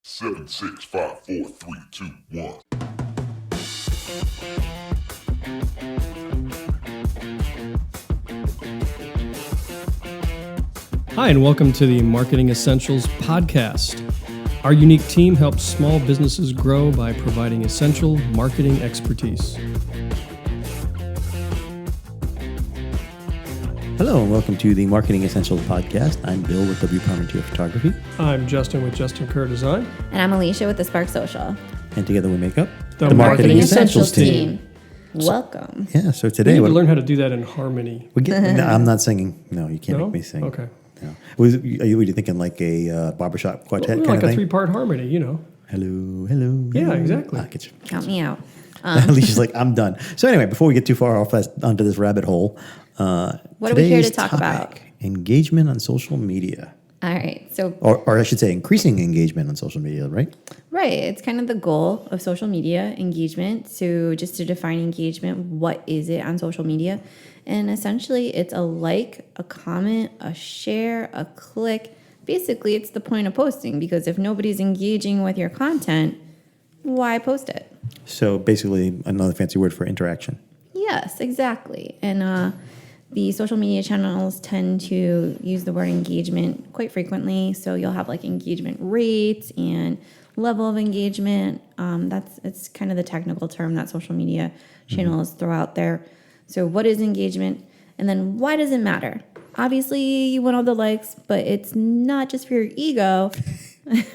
7, 6, 5, 4, 3, 2, 1. Hi, and welcome to the Marketing Essentials podcast. Our unique team helps small businesses grow by providing essential marketing expertise. Hello, and welcome to the Marketing Essentials podcast. I'm Bill with W. Parmentier Photography. I'm Justin with Justin Kerr Design. And I'm Alicia with the Spark Social. And together we make up The Marketing Essentials team. Welcome. So We today... need to learn how to do that in harmony. No, I'm not singing. No, you can't make me sing. Okay. No. Were you thinking like a barbershop quartet kind Like of a thing? three-part harmony, you know. Hello, hello. Yeah, hello. exactly. Get you. Count me out. Alicia's like, I'm done. So anyway, before we get too far off onto this rabbit hole... What are we here to talk about? Engagement on social media. All right. So, Or I should say increasing engagement on social media, right? right. It's kind of the goal of social media engagement. So just to define engagement, what is it on social media? And essentially it's a like, a comment, a share, a click. Basically, it's the point of posting, because if nobody's engaging with your content, why post it? So basically another fancy word for interaction. Yes, exactly. And the social media channels tend to use the word engagement quite frequently. So you'll have like engagement rates and level of engagement. It's kind of the technical term that social media channels throw out there. So what is engagement? And then why does it matter? Obviously, you want all the likes, but it's not just for your ego,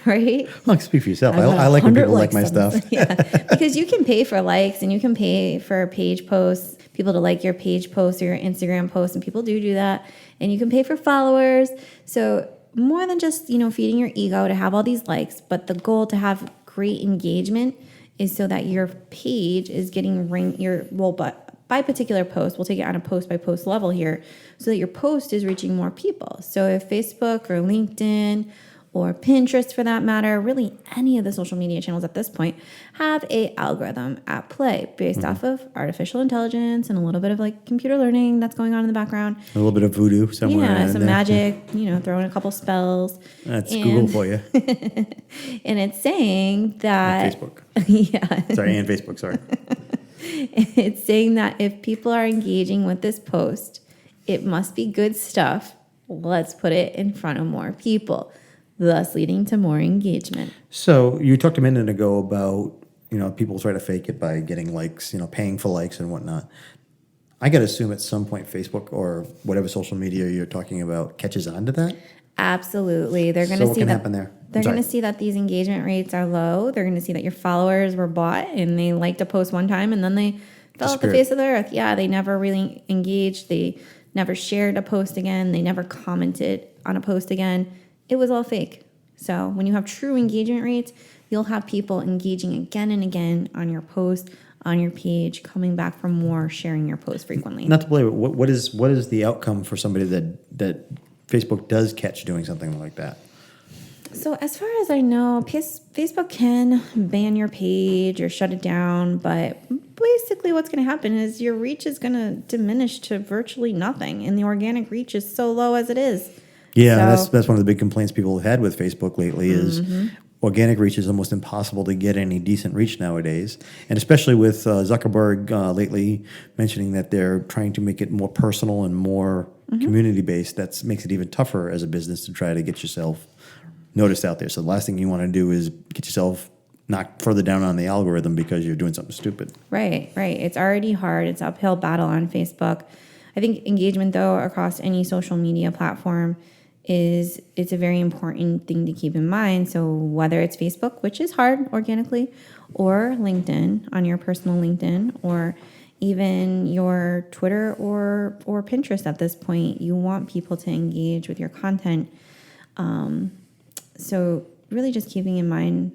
right? Well, speak for yourself. I've got I like when 100 people like likes my on stuff. this. Yeah, because you can pay for likes and you can pay for page posts, people to like your page posts or your Instagram posts, and people do that. And you can pay for followers. So more than just, feeding your ego to have all these likes, but the goal to have great engagement is so that your page is getting but by particular post, we'll take it on a post by post level here, so that your post is reaching more people. So if Facebook or LinkedIn or Pinterest, for that matter, really any of the social media channels at this point have a algorithm at play based off of artificial intelligence and a little bit of like computer learning that's going on in the background. A little bit of voodoo somewhere. Yeah, in some there. magic, throw in a couple spells. That's Google for you. And it's saying that... And Facebook. Yeah. Sorry, and Facebook, sorry. It's saying that if people are engaging with this post, it must be good stuff. Let's put it in front of more people, thus leading to more engagement. So you talked a minute ago about, people try to fake it by getting likes, paying for likes and whatnot. I got to assume at some point Facebook or whatever social media you're talking about catches on to that. Absolutely. They're going to So what see can that happen there? They're going to see that these engagement rates are low. They're going to see that your followers were bought and they liked a post one time and then they fell off the face of the earth. Yeah, they never really engaged. They never shared a post again. They never commented on a post again. It was all fake. So when you have true engagement rates, you'll have people engaging again and again on your post, on your page, coming back for more, sharing your post frequently. Not to belabor, what is the outcome for somebody that Facebook does catch doing something like that? So as far as I know, Facebook can ban your page or shut it down, but basically what's going to happen is your reach is going to diminish to virtually nothing, and the organic reach is so low as it is. Yeah, that's one of the big complaints people have had with Facebook lately is organic reach is almost impossible to get any decent reach nowadays. And especially with Zuckerberg lately mentioning that they're trying to make it more personal and more community-based, that makes it even tougher as a business to try to get yourself noticed out there. So the last thing you want to do is get yourself knocked further down on the algorithm because you're doing something stupid. Right. It's already hard. It's an uphill battle on Facebook. I think engagement, though, across any social media platform it's a very important thing to keep in mind. So whether it's Facebook, which is hard organically, or LinkedIn on your personal LinkedIn, or even your Twitter or Pinterest at this point, you want people to engage with your content. So really just keeping in mind,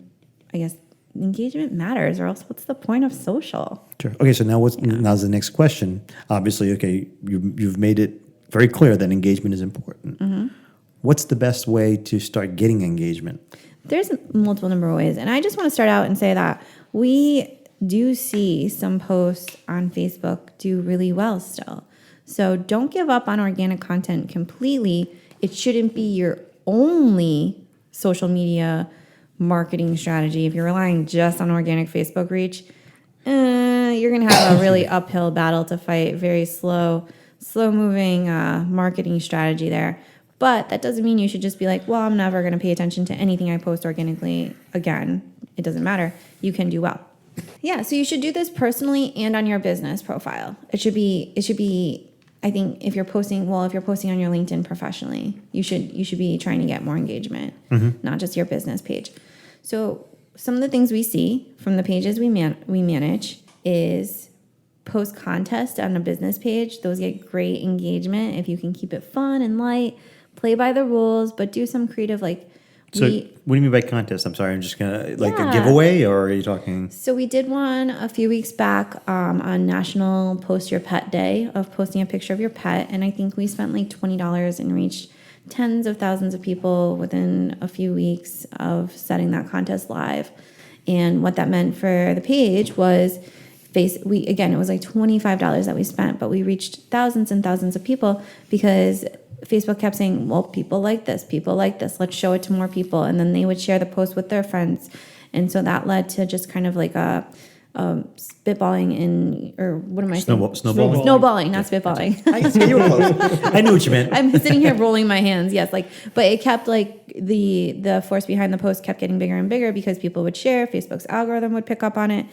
I guess, engagement matters, or else what's the point of social? Sure. Okay, so now's the next question. Obviously, okay, you've made it very clear that engagement is important. What's the best way to start getting engagement? There's multiple number of ways. And I just want to start out and say that we do see some posts on Facebook do really well still. So don't give up on organic content completely. It shouldn't be your only social media marketing strategy, if you're relying just on organic Facebook reach, you're going to have a really uphill battle to fight. Very slow moving marketing strategy there. But that doesn't mean you should just be like, well, I'm never going to pay attention to anything I post organically again. It doesn't matter. You can do well. Yeah, so you should do this personally and on your business profile. It should be I think if you're posting on your LinkedIn professionally, you should be trying to get more engagement, not just your business page. So some of the things we see from the pages we manage is post contest on a business page. Those get great engagement if you can keep it fun and light, play by the rules, but do some creative So what do you mean by contest? I'm sorry, I'm just gonna a giveaway, or are you talking? So we did one a few weeks back on National Post Your Pet Day of posting a picture of your pet, and I think we spent like $20 and reached tens of thousands of people within a few weeks of setting that contest live. And what that meant for the page was it was like $25 that we spent, but we reached thousands and thousands of people because Facebook kept saying, well, people like this, let's show it to more people. And then they would share the post with their friends. And so that led to just kind of like a spitballing snowballing, not spitballing. I guess you were close. I knew what you meant. I'm sitting here rolling my hands. Yes. But it kept the force behind the post kept getting bigger and bigger because people would share, Facebook's algorithm would pick up on it.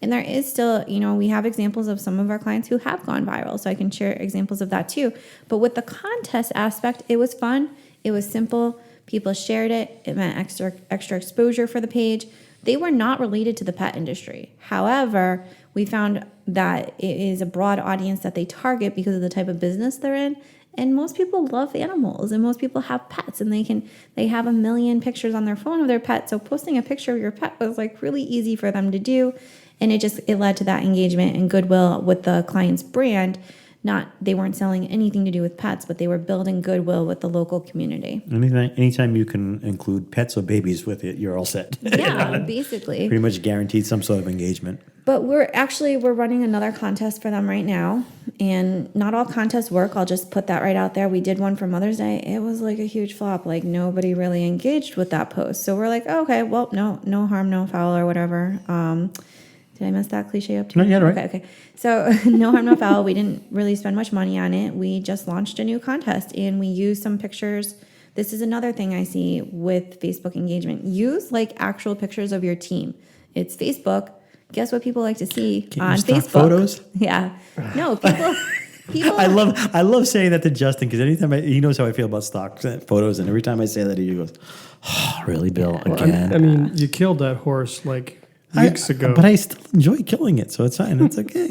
And there is still, we have examples of some of our clients who have gone viral. So I can share examples of that too. But with the contest aspect, it was fun. It was simple. People shared it. It meant extra exposure for the page. They were not related to the pet industry. However, we found that it is a broad audience that they target because of the type of business they're in. And most people love animals, and most people have pets, and they have a million pictures on their phone of their pet. So posting a picture of your pet was really easy for them to do. And it led to that engagement and goodwill with the client's brand. They weren't selling anything to do with pets, but they were building goodwill with the local community. Anytime you can include pets or babies with it, you're all set. Yeah, basically. Pretty much guaranteed some sort of engagement. But we're running another contest for them right now. And not all contests work. I'll just put that right out there. We did one for Mother's Day. It was like a huge flop. Nobody really engaged with that post. So we're like, oh, okay, well, no harm, no foul or whatever. Did I mess that cliche up too? No, you had it right. Okay. So no harm, no foul. We didn't really spend much money on it. We just launched a new contest and we used some pictures. This is another thing I see with Facebook engagement. Use actual pictures of your team. It's Facebook. Guess what people like to see on Facebook? Photos? Yeah. No, people. I love saying that to Justin because anytime he knows how I feel about stock photos, and every time I say that, he goes, "Oh, really, Bill? Again?" I mean, you killed that horse weeks ago. But I still enjoy killing it, so it's fine. It's okay,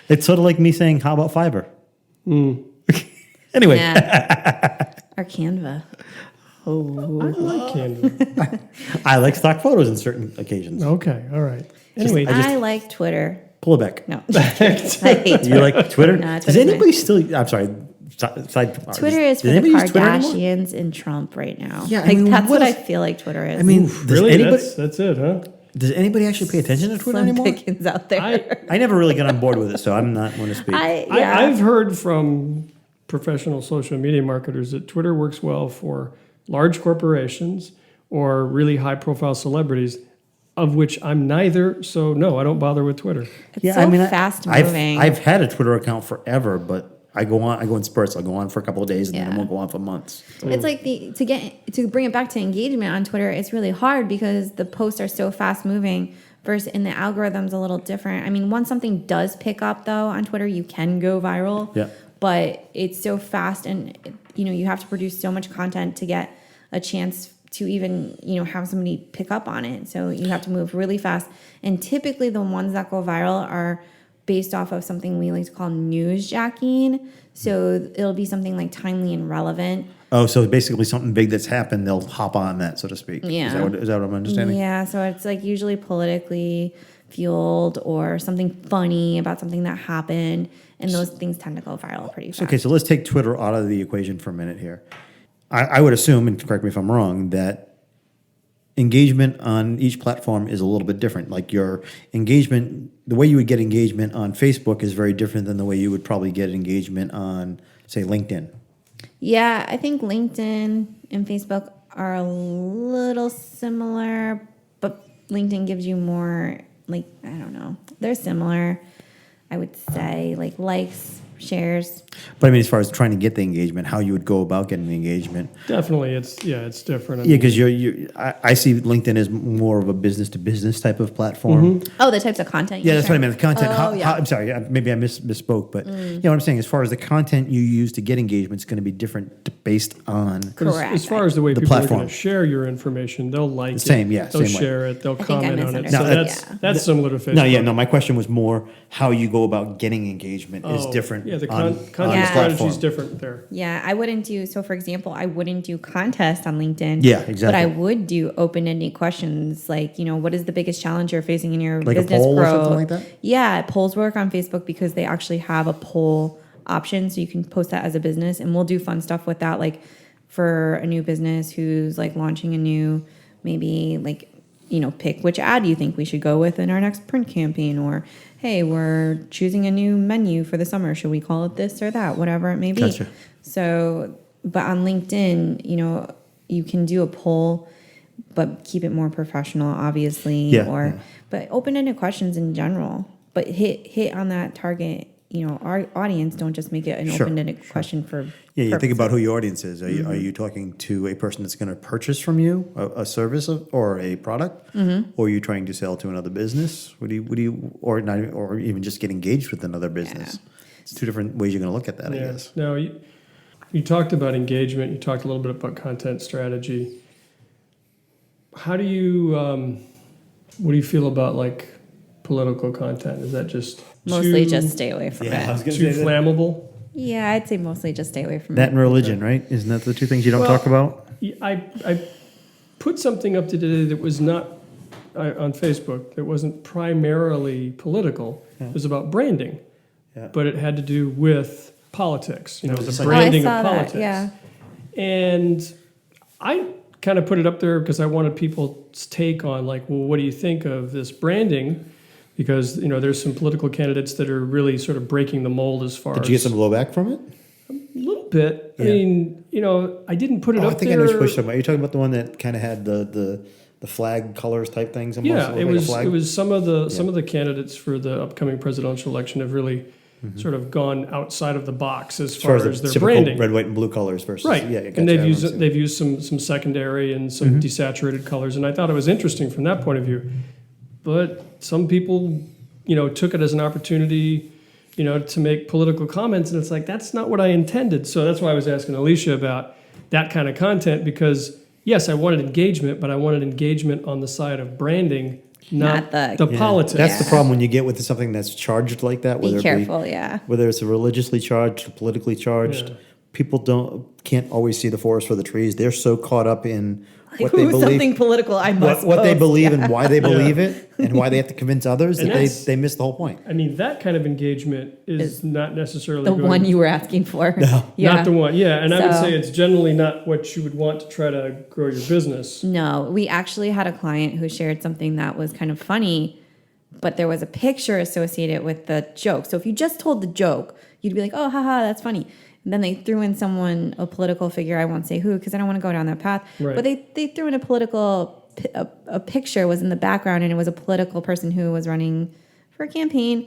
It's sort of like me saying, "How about Fiverr?" Anyway, or Canva. Oh, I like Canva. I like stock photos on certain occasions. Okay, all right. Anyway, I like Twitter. Pull it back. No, I hate Twitter. You like Twitter? No, Does anybody still? I'm sorry. Twitter is for the Kardashians and Trump right now. Yeah, that's what I feel like Twitter is. I mean, really? That's it, huh? Does anybody actually pay attention to Twitter Slim anymore? pickings out there. I never really got on board with it, so I'm not going to speak. I've heard from professional social media marketers that Twitter works well for large corporations or really high-profile celebrities, of which I'm neither. So no, I don't bother with Twitter. It's fast moving. I've had a Twitter account forever, but I go in spurts. I'll go on for a couple of days and then I won't go on for months. It's like to bring it back to engagement on Twitter, it's really hard because the posts are so fast moving and the algorithm's a little different. I mean, once something does pick up though on Twitter, you can go viral. Yeah. But it's so fast and you have to produce so much content to get a chance to even, have somebody pick up on it. So you have to move really fast. And typically the ones that go viral are based off of something we like to call newsjacking. So it'll be something like timely and relevant. Oh, so basically something big that's happened, they'll hop on that, so to speak. Yeah. Is that what I'm understanding? Yeah, so it's usually politically fueled or something funny about something that happened. And those things tend to go viral pretty fast. Okay, so let's take Twitter out of the equation for a minute here. I would assume, and correct me if I'm wrong, that engagement on each platform is a little bit different. Like your engagement, the way you would get engagement on Facebook is very different than the way you would probably get engagement on, say, LinkedIn. Yeah, I think LinkedIn and Facebook are a little similar, but LinkedIn gives you more, like, I don't know. They're similar, I would say, like likes, shares. But I mean, as far as trying to get the engagement, how you would go about getting the engagement. Definitely, it's different. Yeah, because I see LinkedIn as more of a business to business type of platform. Oh, the types of content. Yeah, that's what I meant. The content. Oh, yeah. I'm sorry. Maybe I misspoke, but you know what I'm saying. As far as the content you use to get engagement, is going to be different based on. But Correct. as far as the way The people are platform. going to share your information, they'll like it. Same, yeah, They'll same way. share it. They'll I think I comment on it. misunderstood. So Yeah. that's similar to Facebook. No, yeah, no. My question was more how you go about getting engagement is different. Yeah, the on content the strategy platform. is different there. Yeah, I wouldn't do, so for example, I wouldn't do contests on LinkedIn. Yeah, exactly. But I would do open-ended questions like, what is the biggest challenge you're facing in your Like a business poll or growth? something like that? Yeah, polls work on Facebook because they actually have a poll option, so you can post that as a business, and we'll do fun stuff with that, like for a new business who's like launching a new, maybe like, pick which ad you think we should go with in our next print campaign, or hey, we're choosing a new menu for the summer. Should we call it this or that? Whatever it may be. Gotcha. So, but on LinkedIn, you can do a poll, but keep it more professional, obviously. Yeah. But open-ended questions in general. But hit on that target, our audience. Don't just make it an Sure, open-ended question for. Yeah, you think purposes. about who your audience is. Are you talking to a person that's going to purchase from you a service or a product, or are you trying to sell to another business? Would you, or not, or even just get engaged with another business? It's two different ways you're going to look at that, I guess. Now, you talked about engagement. You talked a little bit about content strategy. How do you, what do you feel about like political content? Is that just Mostly just stay away from Yeah, I was it. gonna too say that. flammable? Yeah, I'd say mostly just stay away from That it. and religion, right? Isn't that the two things you don't Well, talk about? I put something up today that was not on Facebook, that wasn't primarily political. It was about branding, Yeah. but it had to do with politics. It was it's the like- branding Oh, I of saw that, politics. yeah. And I kind of put it up there because I wanted people's take on like, well, what do you think of this branding? Because there's some political candidates that are really sort of breaking the mold as far Did as you get some blowback from it? a little bit. Yeah. I mean, I didn't put it Oh, up I think there. I know which you're talking about. You're talking about the one that kind of had the flag colors type things. Almost. Yeah, looked it like a was flag. it was some of the candidates for the upcoming presidential election have really sort of gone outside of the box as far as the their typical branding. red, white, and blue colors versus Right, Yeah, gotcha, and they've I used understand. they've used some secondary and some desaturated colors, and I thought it was interesting from that point of view. But some people, took it as an opportunity, to make political comments, and it's like that's not what I intended. So that's why I was asking Alicia about that kind of content, because yes, I wanted engagement, but I wanted engagement on the side of branding, not Not the the- Yeah. politics. That's the problem when you get with something that's charged like that. Be Whether careful, it yeah. be, whether it's religiously charged, or politically charged. Yeah. People can't always see the forest for the trees. They're so caught up in what they Ooh, believe, something political, I must what they post. believe, Yeah. and why they believe it, and why they have to convince others And that that's- they miss the whole point. I mean, that kind of engagement is not necessarily The going, one you were asking for. No. Yeah. not the one. Yeah, and I would So- say it's generally not what you would want to try to grow your business. No, we actually had a client who shared something that was kind of funny, but there was a picture associated with the joke. So if you just told the joke, you'd be like, oh, haha, that's funny. And then they threw in a political figure, I won't say who, because I don't want to go down that path. Right. But they threw in a picture was in the background, and it was a political person who was running for a campaign.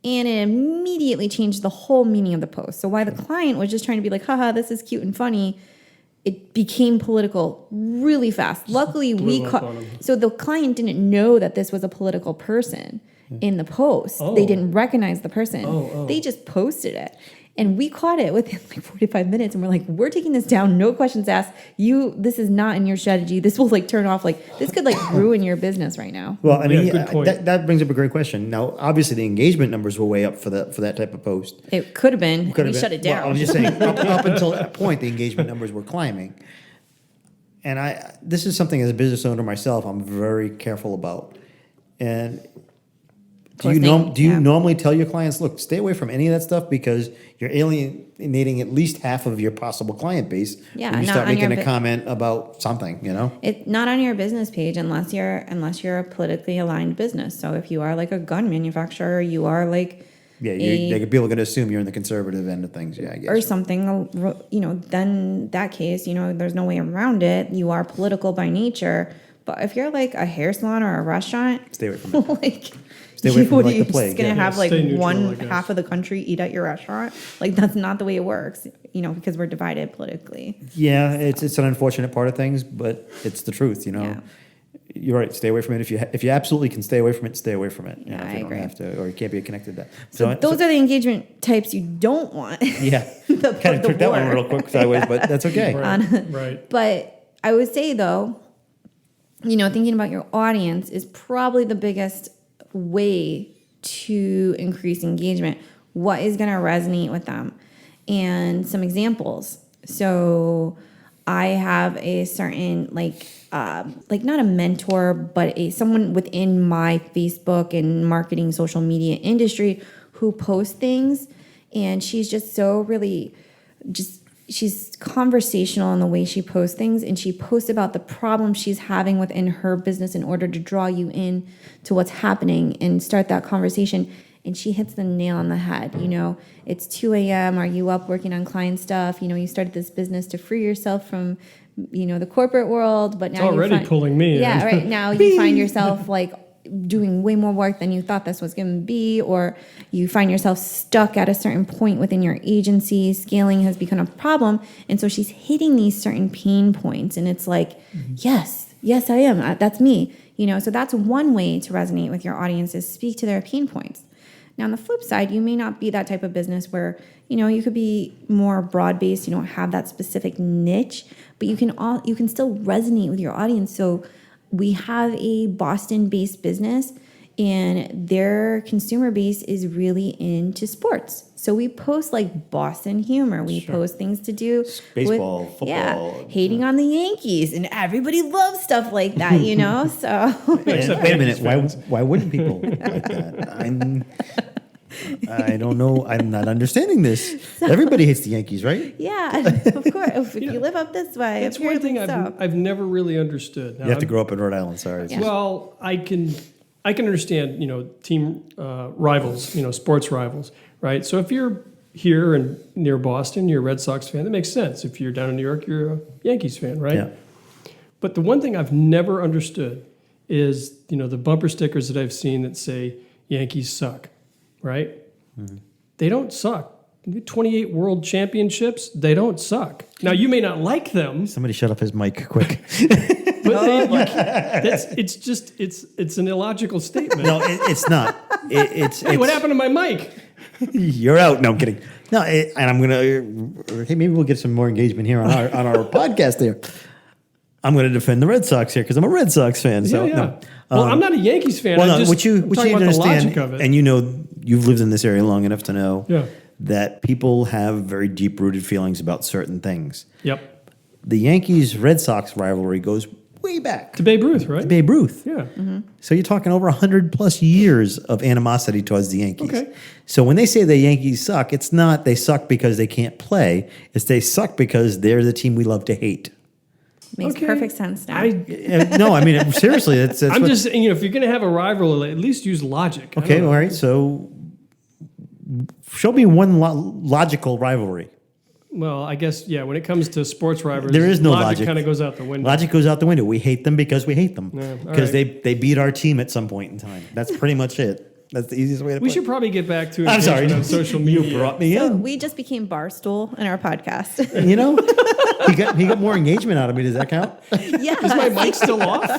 And it immediately changed the whole meaning of the post. So while the client was just trying to be like, haha, this is cute and funny, it became political really fast. Luckily, blew up on 'em. so the client didn't know that this was a political person in the post. Oh. They didn't recognize the person. Oh. They just posted it. And we caught it within like 45 minutes, and we're like, we're taking this down, no questions asked. This is not in your strategy. This will like turn off, like this could like ruin your business right now. Well, I mean, Yeah, good point. that brings up a great question. Now, obviously, the engagement numbers were way up for that type of post. It could have been. Could We have been. shut it Well, down. I'm just saying, up until that point, the engagement numbers were climbing. And this is something as a business owner myself, I'm very careful about. And do you Posting, normally tell your clients, look, stay away from any of that stuff because you're alienating at least half of your possible client base Yeah, when you not start on making your a comment about something, It's not on your business page unless you're a politically aligned business. So if you are like a gun manufacturer, you are like Yeah, people are going to assume you're in the conservative end of things. Yeah, I guess. or something, then that case, there's no way around it. You are political by nature. But if you're like a hair salon or a restaurant, Stay away from it. like, Stay away from what like are you the plague. just gonna Yeah. have like Stay neutral, I one guess. half of the country eat at your restaurant? Like that's not the way it works, because we're divided politically. Yeah, it's an unfortunate part of things, but it's the truth. Yeah. You're right. Stay away from it. If you absolutely can stay away from it, stay away from it. Yeah, if I you don't agree. have to, or you can't be connected to that. So those are the engagement types you don't want. yeah. The- Kind of the took that one war. real quick sideways, but that's okay. Right. But I would say though, thinking about your audience is probably the biggest way to increase engagement. What is going to resonate with them? And some examples. So I have a certain not a mentor, but someone within my Facebook and marketing social media industry who posts things, and she's just so really she's conversational in the way she posts things, and she posts about the problem she's having within her business in order to draw you in to what's happening and start that conversation. And she hits the nail on the head. It's 2 a.m. Are you up working on client stuff? You started this business to free yourself from, the corporate world, but now It's already pulling me in. Yeah, right now you find yourself like doing way more work than you thought this was going to be, or you find yourself stuck at a certain point within your agency. Scaling has become a problem, and so she's hitting these certain pain points, and it's like, yes, I am. That's me. So that's one way to resonate with your audience, is speak to their pain points. Now, on the flip side, you may not be that type of business where, you could be more broad-based, you don't have that specific niche, but you can still resonate with your audience. So we have a Boston-based business, and their consumer base is really into sports. So we post like Boston humor. We post things to do Baseball, with, football. hating on the Yankees, and everybody loves stuff like that, So Wait a minute. Why wouldn't people like that? I don't know. I'm not understanding this. Everybody hates the Yankees, right? yeah, of course. If you live up this way, That's one thing I've never really understood. Now, You have to grow up in Rhode Island. Sorry. Yeah. Well, I can understand, team rivals, sports rivals, right? So if you're here and near Boston, you're a Red Sox fan, that makes sense. If you're down in New York, you're a Yankees fan, right? Yeah. But the one thing I've never understood is, the bumper stickers that I've seen that say Yankees suck, right? Mm-hmm. They don't suck. 28 world championships, they don't suck. Now, you may not like them. Somebody shut up his mic quick. But it's an illogical statement. No, it's not. Hey, what happened to my mic? You're out. No, I'm kidding. No, and I'm gonna. Hey, maybe we'll get some more engagement here on our podcast. There, I'm gonna defend the Red Sox here because I'm a Red Sox fan. So, yeah. no. Well, I'm not a Yankees fan. Well, I'm no, just what you talking about the understand, logic of it. and you've lived in this area long enough to know Yeah. that people have very deep-rooted feelings about certain things. Yep. The Yankees-Red Sox rivalry goes way back To Babe Ruth, right? Babe Ruth. Yeah. So you're talking over 100+ years of animosity towards the Yankees. Okay. So when they say the Yankees suck, it's not they suck because they can't play. It's they suck because they're the team we love to hate. Makes Okay. perfect sense now. No, I mean, seriously, that's I'm what, just saying, if you're going to have a rivalry, at least use logic. I okay, don't know. all right. So show me one logical rivalry. Well, I guess, when it comes to sports rivalries, There is no logic. kind of goes out the window. Logic goes out the window. We hate them because we hate them. Yeah, all Because right. they beat our team at some point in time. That's pretty much it. That's the easiest way to We put should it. probably get back to I'm sorry. engagement on social media. You brought me So in. we just became Barstool in our podcast. You know, he got more engagement out of me. Does that count? Yeah. Is my mic still off?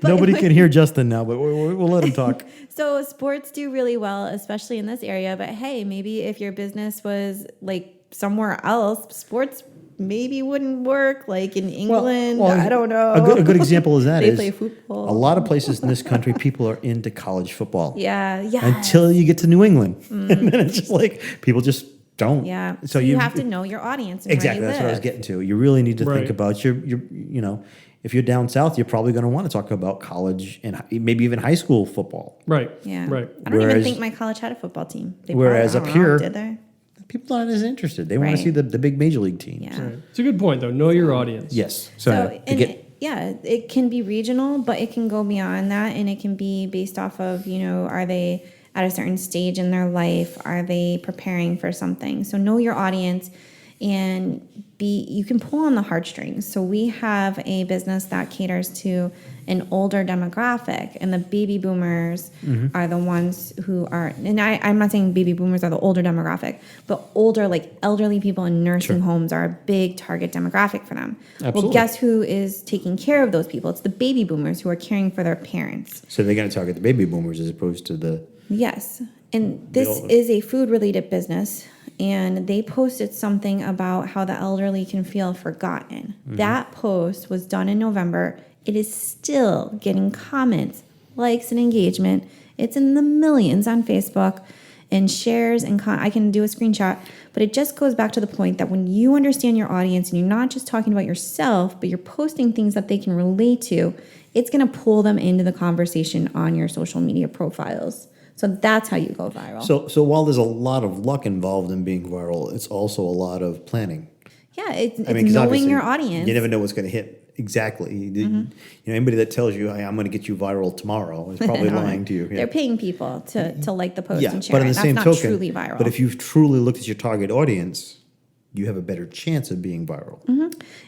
Nobody can hear Justin now, but we'll let him talk. So sports do really well, especially in this area. But hey, maybe if your business was like somewhere else, sports maybe wouldn't work. Like in England, I don't know. A good example is that They is play football. a lot of places in this country, people are into college football. Yeah. Until you get to New England, and then it's just like people just don't. Yeah. So you have to know your audience. And exactly. Where you That's what I was live. getting to. You really need to Right. think about your if you're down south, you're probably going to want to talk about college and maybe even high school football. Right. Yeah. Right. I don't even Whereas- think my college had a football team. They whereas probably, up I don't know, here- did they? People aren't as interested. They want Right. to see the big major league teams. Yeah. Right. It's a good point, though. Know your audience. Yes. It can be regional, but it can go beyond that, and it can be based off of, are they at a certain stage in their life? Are they preparing for something? So know your audience, and you can pull on the heartstrings. So we have a business that caters to an older demographic, and the baby boomers are the ones who are, and I'm not saying baby boomers are the older demographic, but older, like elderly people in nursing homes are a big target demographic for them. Absolutely. Well, guess who is taking care of those people? It's the baby boomers who are caring for their parents. So they're going to target the baby boomers as opposed to the... Yes. And this Bill- is a food related business. And they posted something about how the elderly can feel forgotten. That post was done in November. It is still getting comments, likes, and engagement. It's in the millions on Facebook and shares. And I can do a screenshot. But it just goes back to the point that when you understand your audience and you're not just talking about yourself, but you're posting things that they can relate to, it's going to pull them into the conversation on your social media profiles. So that's how you go viral. So while there's a lot of luck involved in being viral, it's also a lot of planning. Yeah, it's 'cause knowing obviously your audience. You never know what's going to hit exactly. You know, anybody that tells you, hey, I'm going to get you viral tomorrow is probably lying to you. Yeah. They're paying people to like the post Yeah, and share but in it. the That's same not token, truly viral. but if you've truly looked at your target audience, you have a better chance of being viral.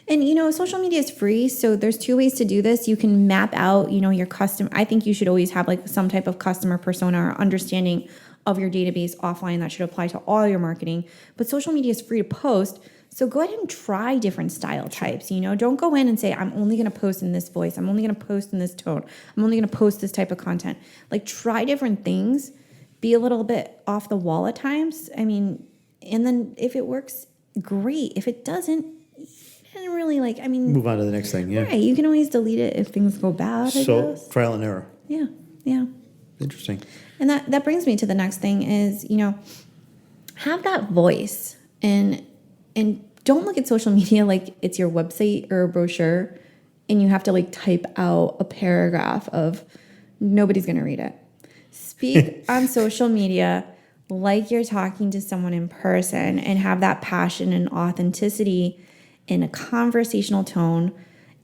And social media is free, so there's two ways to do this. You can map out, your custom. I think you should always have like some type of customer persona or understanding of your database offline that should apply to all your marketing. But social media is free to post, so go ahead and try different style types. Don't go in and say, I'm only going to post in this voice. I'm only going to post in this tone. I'm only going to post this type of content. Like, try different things. Be a little bit off the wall at times. And then if it works, great. If it doesn't, really Move on to the next thing. Yeah. right, you can always delete it if things go bad, I So guess. trial and error. Yeah. Interesting. And that brings me to the next thing is, have that voice and don't look at social media like it's your website or a brochure and you have to like type out a paragraph of nobody's going to read it. Speak on social media like you're talking to someone in person and have that passion and authenticity in a conversational tone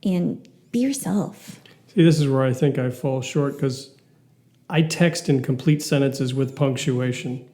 and be yourself. See, this is where I think I fall short because I text in complete sentences with punctuation.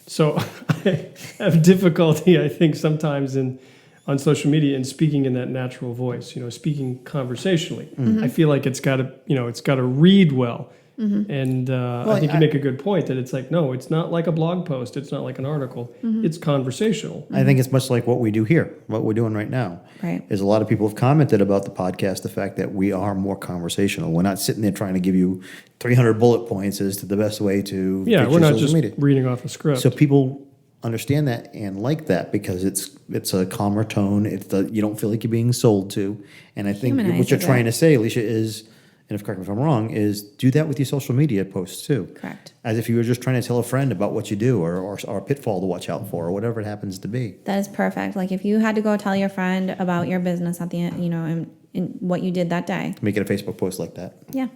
So I have difficulty, I think, sometimes on social media in speaking in that natural voice, speaking conversationally. I feel like it's got to read well. And I think you make a good point that it's like, no, it's not like a blog post. It's not like an article. It's conversational. I think it's much like what we do here, what we're doing right now. Right. Is a lot of people have commented about the podcast, the fact that we are more conversational. We're not sitting there trying to give you 300 bullet points as to the best way to Yeah, fix we're your not social just media. reading off a script. So people understand that and like that because it's a calmer tone. You don't feel like you're being sold to. And I think what you're Humanizes trying it. to say, Alicia, is, and if correct me if I'm wrong, is do that with your social media posts too. Correct. As if you were just trying to tell a friend about what you do or a pitfall to watch out for or whatever it happens to be. That is perfect. Like if you had to go tell your friend about your business at the end, and what you did that day. Make it a Facebook post like that. Yeah.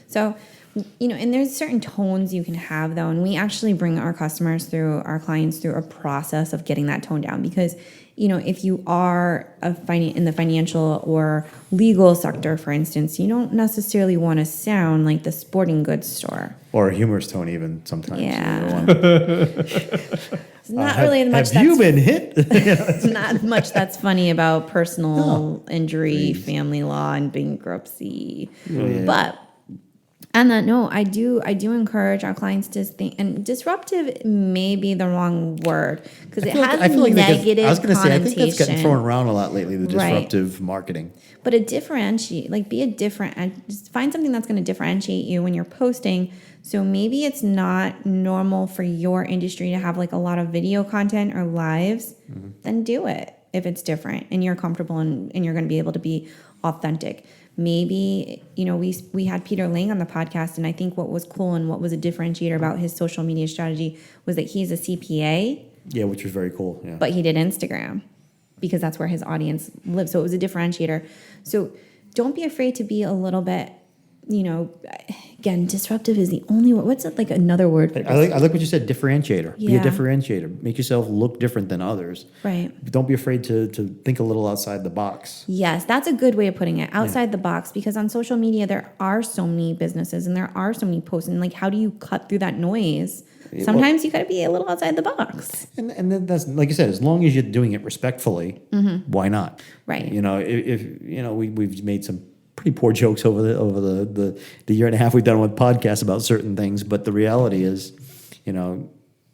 So, and there's certain tones you can have though, and we actually bring our clients through a process of getting that tone down because, if you are in the financial or legal sector, for instance, you don't necessarily want to sound like the sporting goods store. Or a humorous tone even sometimes. Yeah. It's not really much. Have you been hit? Not much that's funny about personal injury, family law, and bankruptcy. Yeah. But on that note, I do encourage our clients to think, and disruptive may be the wrong word because it has a negative I was going to say, I think that's connotation. getting thrown around a lot lately, the Right. disruptive marketing. But just find something that's going to differentiate you when you're posting. So maybe it's not normal for your industry to have like a lot of video content or lives, then do it if it's different and you're comfortable and you're going to be able to be authentic. Maybe, we had Peter Lang on the podcast, and I think what was cool and what was a differentiator about his social media strategy was that he's a CPA, Yeah, which was very cool. Yeah. but he did Instagram because that's where his audience lives. So it was a differentiator. So don't be afraid to be a little bit again, disruptive is the only word. What's it, like another word for I like what you said, differentiator. Be a Yeah. differentiator. Make yourself look different than others. Right. Don't be afraid to think a little outside the box. Yes, that's a good way of putting it, outside the box, because on social media there are so many businesses and there are so many posts, and like, how do you cut through that noise? Sometimes you got to be a little outside the box. And then that's, like you said, as long as you're doing it respectfully, why not? Right. If we've made some pretty poor jokes over the year and a half we've done with podcasts about certain things, but the reality is,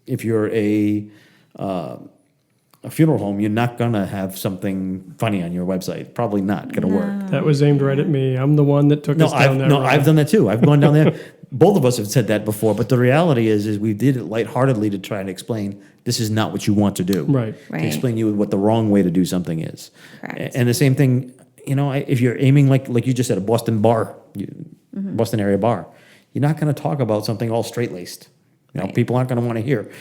if you're a funeral home, you're not gonna have something funny on your website. Probably not gonna work. That was aimed right at me. I'm the one that took us down that road. I've done that too. I've gone down there. Both of us have said that before, but the reality is we did it lightheartedly to try and explain this is not what you want to do. Right. To explain to you what the wrong way to do something is. Correct. And the same thing, if you're aiming like you just said, a Boston bar, Boston area bar, you're not going to talk about something all straight laced. Right. People aren't going to want to hear,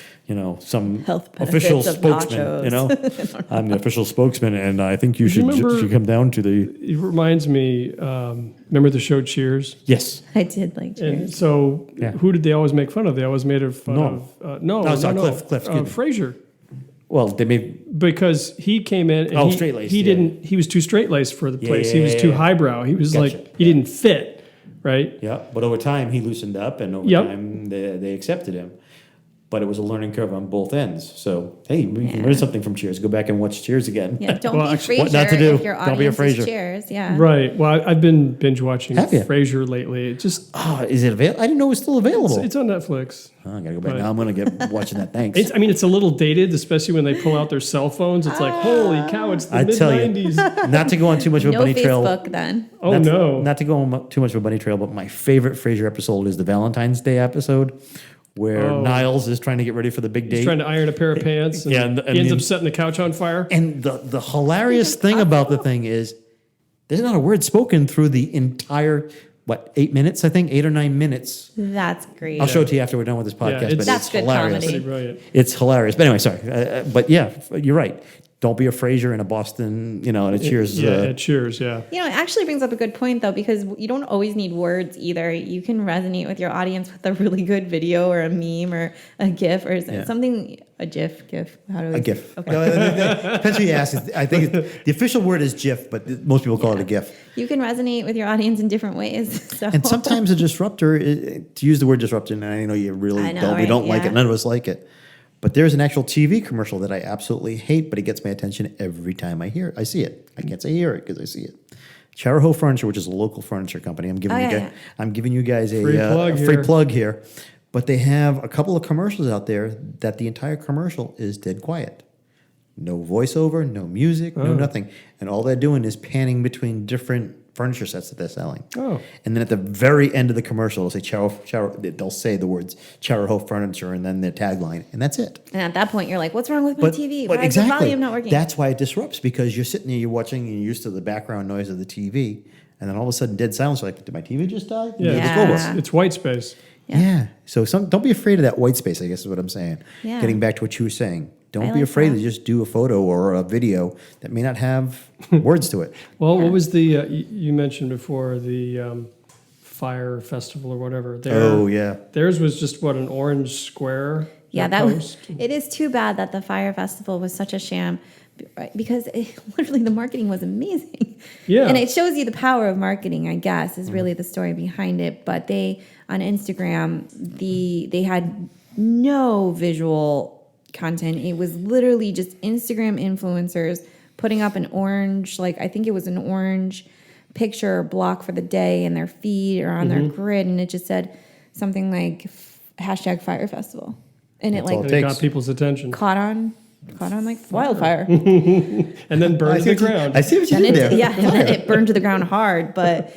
some Health official benefits of spokesman. nachos. I'm the official spokesman, and I think you should come down to the. It reminds me, remember the show Cheers? Yes. I did like And Cheers. so who did they always make fun of? They always made fun of... No, sorry, Cliff, excuse me. Frasier. Well, they made. Because he came in and straight-laced, he was too straight-laced for the place. yeah, he was too highbrow. He was Gotcha. like, he didn't fit, right? Yeah, but over time he loosened up, and over time they accepted him. But it was a learning curve on both ends. So hey, we can learn something from Cheers. Go back and watch Cheers again. Yeah, don't Well, be actually, Frasier what not to do. if your Don't be a audience is Frasier. Cheers. Yeah. Right. Well, I've been binge watching Have you? Frasier lately. It just Is it available? I didn't know it was still available. it's on Netflix. I gotta go back but- now. I'm gonna get watching that. Thanks. It's a little dated, especially when they pull out their cell phones. It's like, holy cow, it's the I mid tell you. '90s. Not to go on too much of a No bunny trail. Facebook then. Oh no! Not to go on too much of a bunny trail, but my favorite Frasier episode is the Valentine's Day episode, where Niles is trying to get ready for the big date. He's trying to iron a pair of pants, and, Yeah, and he ends the- up setting the couch on fire. And the hilarious thing about the thing is, there's not a word spoken through the entire 8 minutes? I think 8 or 9 minutes. That's great. I'll show it to you after we're done with this podcast. it's- but That's it's good hilarious. comedy. Pretty brilliant. It's hilarious. But anyway, sorry. But yeah, you're right. Don't be a Frasier in a Boston, and a Cheers. Yeah, Cheers. Yeah. It actually brings up a good point, though, because you don't always need words either. You can resonate with your audience with a really good video or a meme or a GIF or something. A GIF. How do we A GIF. Okay. No, depends who you ask. I think the official word is GIF, but most people call it a GIF. You can resonate with your audience in different ways. So. And sometimes a disruptor, to use the word disruptor, and I know you really I know, don't. We right? don't like Yeah. it. None of us like it. But there's an actual TV commercial that I absolutely hate, but it gets my attention every time I see it. I can't say hear it because I see it. Charahoe Furniture, which is a local furniture company. I'm giving you guys a free plug here. But they have a couple of commercials out there that the entire commercial is dead quiet. No voiceover, no music, no nothing. And all they're doing is panning between different furniture sets that they're selling. Oh. And then at the very end of the commercial, they'll say the words Charahoe Furniture and then their tagline, and that's it. And at that point, you're like, what's wrong with my TV? But Why is the volume not working? That's why it disrupts, because you're sitting there, you're watching, and you're used to the background noise of the TV, and then all of a sudden, dead silence. You're like, did my TV just die? Yeah. Did it go Yeah. It's white space. Yeah. So don't be afraid of that white space, I guess is what I'm saying. Yeah. Getting back to what you were saying. Don't I be like afraid that. to just do a photo or a video that may not have words to it. Well, what was the you mentioned before the fire festival or whatever? Theirs was just an orange square. Yeah, that that post. was. It is too bad that the fire festival was such a sham, because literally the marketing was amazing. Yeah. And it shows you the power of marketing, I guess, is really the story behind it. But they on Instagram, they had no visual content. It was literally just Instagram influencers putting up an orange, I think it was an orange picture block for the day in their feed or on their grid, and it just said something like #Fire Festival, and That's all And it it takes. got people's attention. caught on like wildfire. And then burned to the ground. I see what you And did there. and then it burned to the ground hard. But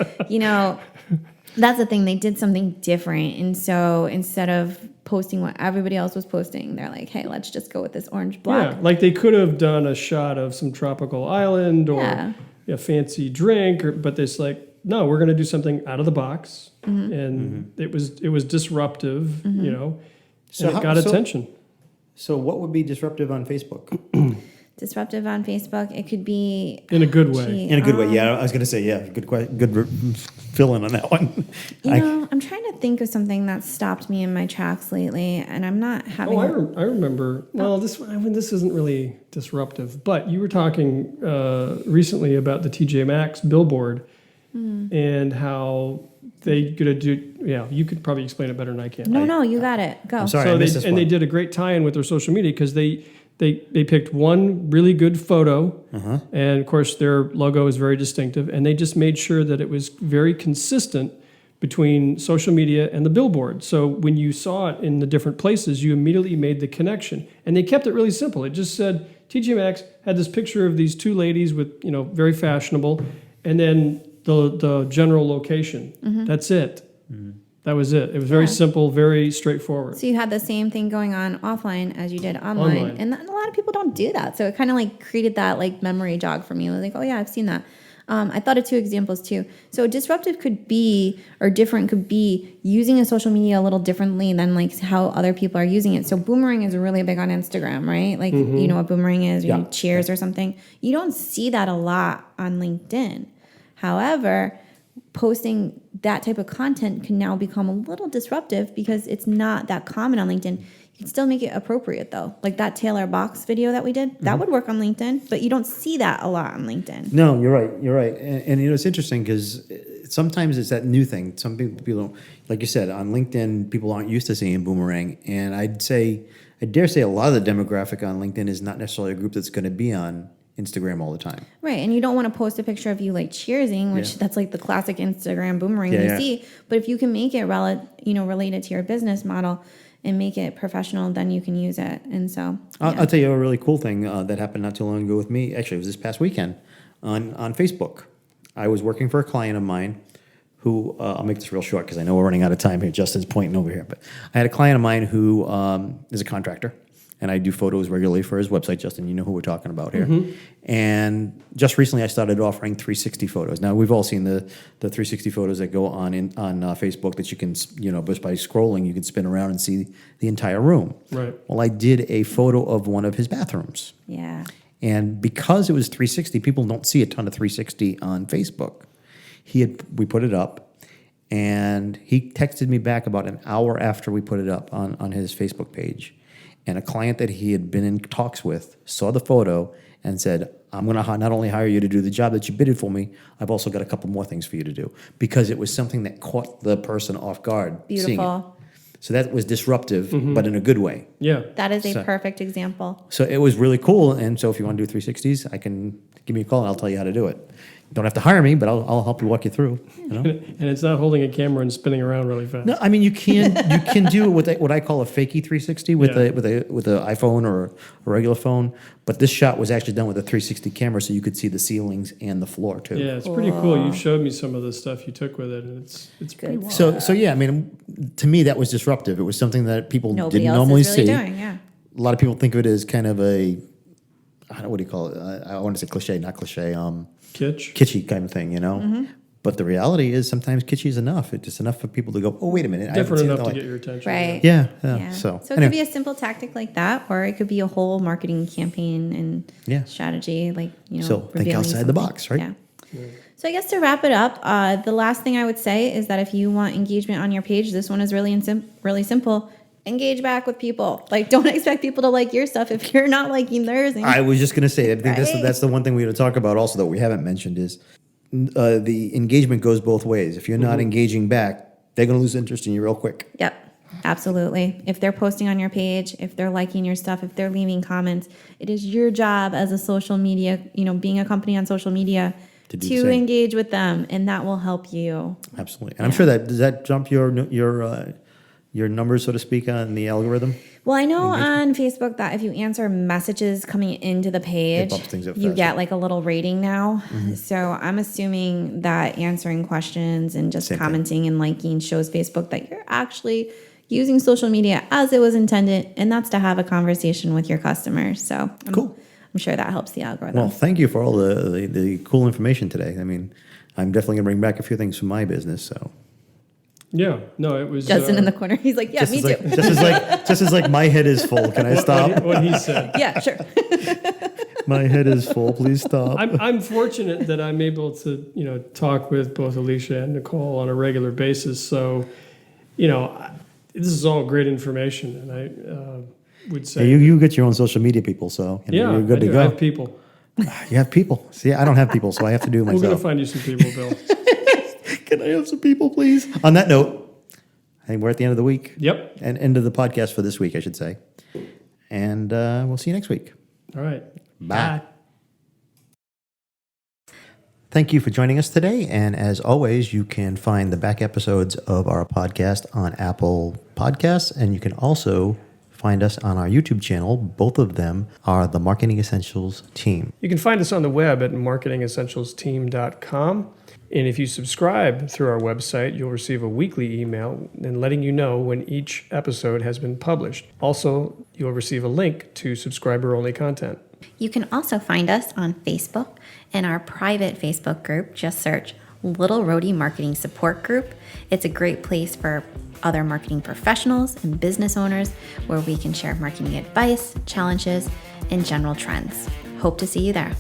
that's the thing. They did something different, and so instead of posting what everybody else was posting, they're like, "Hey, let's just go with this orange block." Yeah, like they could have done a shot of some tropical island or Yeah. a fancy drink, but it's like, no, we're going to do something out of the box, and it was disruptive, So and it got attention. So what would be disruptive on Facebook? disruptive on Facebook. It could be In a good way. In a good way, yeah. I was going to say, yeah, good fill in on that one. I'm trying to think of something that stopped me in my tracks lately, and I'm not having. I remember. Well, this isn't really disruptive, but you were talking recently about the TJ Maxx billboard and how they gonna do. Yeah, you could probably explain it better than I can. No, you got it. Go. I'm sorry, So I missed this they one. did a great tie-in with their social media because they picked one really good photo, and of course their logo is very distinctive, and they just made sure that it was very consistent between social media and the billboard. So when you saw it in the different places, you immediately made the connection, and they kept it really simple. It just said TJ Maxx had this picture of these two ladies with very fashionable, and then the general location. That's it. That was it. It was very simple, very straightforward. So you had the same thing going on offline as you did online. And a lot of people don't do that. So it kind of like created that like memory jog for me. I was like, oh yeah, I've seen that. I thought of two examples too. So disruptive could be, or different could be, using a social media a little differently than like how other people are using it. So boomerang is really big on Instagram, right? Like, you know what boomerang is, or you cheers or something. You don't see that a lot on LinkedIn. However, posting that type of content can now become a little disruptive because it's not that common on LinkedIn. You can still make it appropriate though. Like that Taylor Box video that we did, that would work on LinkedIn, but you don't see that a lot on LinkedIn. No, you're right. And it's interesting because sometimes it's that new thing. Some people don't, like you said, on LinkedIn, people aren't used to seeing boomerang. And I dare say a lot of the demographic on LinkedIn is not necessarily a group that's going to be on Instagram all the time. Right, and you don't want to post a picture of you like cheersing, which that's like the classic Instagram boomerang you see. But if you can make it related to your business model and make it professional, then you can use it. And so I'll tell you a really cool thing that happened not too long ago with me. Actually, it was this past weekend on Facebook. I was working for a client of mine who, I'll make this real short because I know we're running out of time here. Justin's pointing over here. But I had a client of mine who is a contractor. And I do photos regularly for his website. Justin, you know who we're talking about here. And just recently, I started offering 360 photos. Now, we've all seen the 360 photos that go on Facebook that you can, just by scrolling, you can spin around and see the entire room. Right. Well, I did a photo of one of his bathrooms. yeah. And because it was 360, people don't see a ton of 360 on Facebook. We put it up, and he texted me back about an hour after we put it up on his Facebook page. And a client that he had been in talks with saw the photo and said, I'm going to not only hire you to do the job that you bidded for me, I've also got a couple more things for you to do. Because it was something that caught the person off guard seeing it. Beautiful. So that was disruptive, but in a good way. Yeah. That is a perfect example. So it was really cool. And so if you want to do 360s, give me a call and I'll tell you how to do it. You don't have to hire me, but I'll help you walk you through. And it's not holding a camera and spinning around really fast. No, I mean you can do it with what I call a fakey 360 with an iPhone or a regular phone. But this shot was actually done with a 360 camera, so you could see the ceilings and the floor too. Yeah, it's pretty cool. You showed me some of the stuff you took with it, and it's pretty wild. So yeah, I mean, to me that was disruptive. It was something that people Nobody didn't else normally is really see. doing, yeah. A lot of people think of it as kind of a, what do you call it? I want to say cliche, not cliche. Kitsch. Kitschy kind of thing, But the reality is sometimes kitschy is enough. It's just enough for people to go, oh, wait a minute. Different enough to like, get your attention. Right. Yeah. So it could be a simple tactic like that, or it could be a whole marketing campaign and strategy, like, So think revealing outside the something. box, right? Yeah. So I guess to wrap it up, the last thing I would say is that if you want engagement on your page, this one is really simple. Engage back with people. Like, don't expect people to like your stuff if you're not liking theirs. I was just going to say, I think that's the one thing we're going to talk about also that we haven't mentioned is the engagement goes both ways. If you're not engaging back, they're going to lose interest in you real quick. Yep, absolutely. If they're posting on your page, if they're liking your stuff, if they're leaving comments, it is your job as a social media, being a company on social media to engage with them, and that will help you. Absolutely. And I'm sure does that jump your numbers, so to speak, on the algorithm? Well, I know on Facebook that if you answer messages coming into the page, bumps things up you faster. get like a little rating now. So I'm assuming that answering questions and just commenting and liking shows Facebook that you're actually using social media as it was intended, and that's to have a conversation with your customers. So Cool. I'm sure that helps the algorithm. Well, thank you for all the cool information today. I mean, I'm definitely going to bring back a few things from my business, so. Yeah, no, it was Justin in the corner, he's like, yeah, me too. Just as like my head is full. Can I stop? what he said. Yeah, sure. My head is full. Please stop. I'm fortunate that I'm able to, talk with both Alicia and Nicole on a regular basis. So, this is all great information, and I would say, You get your own social media people, so you're good to I go. have people. You have people. See, I don't have people, so I have to do it We're myself. going to find you some people, Bill. Can I have some people, please? On that note, I think we're at the end of the week. Yep. And end of the podcast for this week, I should say. And we'll see you next week. All right. Bye. Thank you for joining us today. And as always, you can find the back episodes of our podcast on Apple Podcasts. And you can also find us on our YouTube channel. Both of them are the Marketing Essentials team. You can find us on the web at marketingessentialsteam.com. And if you subscribe through our website, you'll receive a weekly email and letting you know when each episode has been published. Also, you'll receive a link to subscriber-only content. You can also find us on Facebook and our private Facebook group. Just search Little Roadie Marketing Support Group. It's a great place for other marketing professionals and business owners where we can share marketing advice, challenges, and general trends. Hope to see you there.